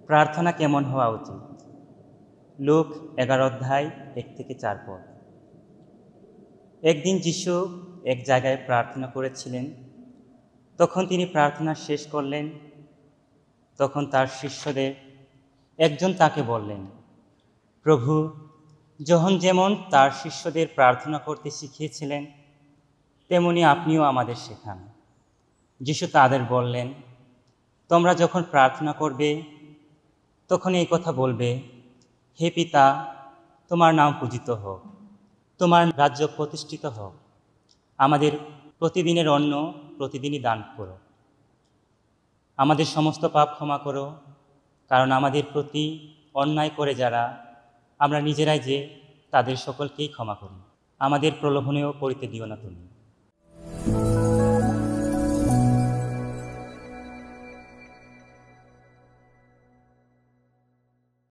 প্রার্থনা কেমন হওয়া উচিত? লূক 11 অধ্যায় 1 থেকে 4 পদ। একদিন যিশু এক জায়গায় প্রার্থনা করেছিলেন। তখন তিনি প্রার্থনা শেষ করলেন। তখন তার শিষ্যদের একজন তাকে বললেন, প্রভু, যখন যেমন তার শিষ্যদের প্রার্থনা করতে শিখিয়েছিলেন, তেমনি আপনিও আমাদের শেখান। যিশু তাদের বললেন, তোমরা যখন প্রার্থনা করবে তখন এই কথা বলবে, হে পিতা, তোমার নাম পূজিত হোক, তোমার রাজ্য প্রতিষ্ঠিত হোক, আমাদের প্রতিদিনের অন্ন প্রতিদিনই দান করো, আমাদের সমস্ত পাপ ক্ষমা করো, কারণ আমাদের প্রতি অন্যায় করে যারা, আমরা নিজেরাই যে তাদের সকলকেই ক্ষমা করি। আমাদের প্রলোভনেও পড়িতে দিও না তুমি।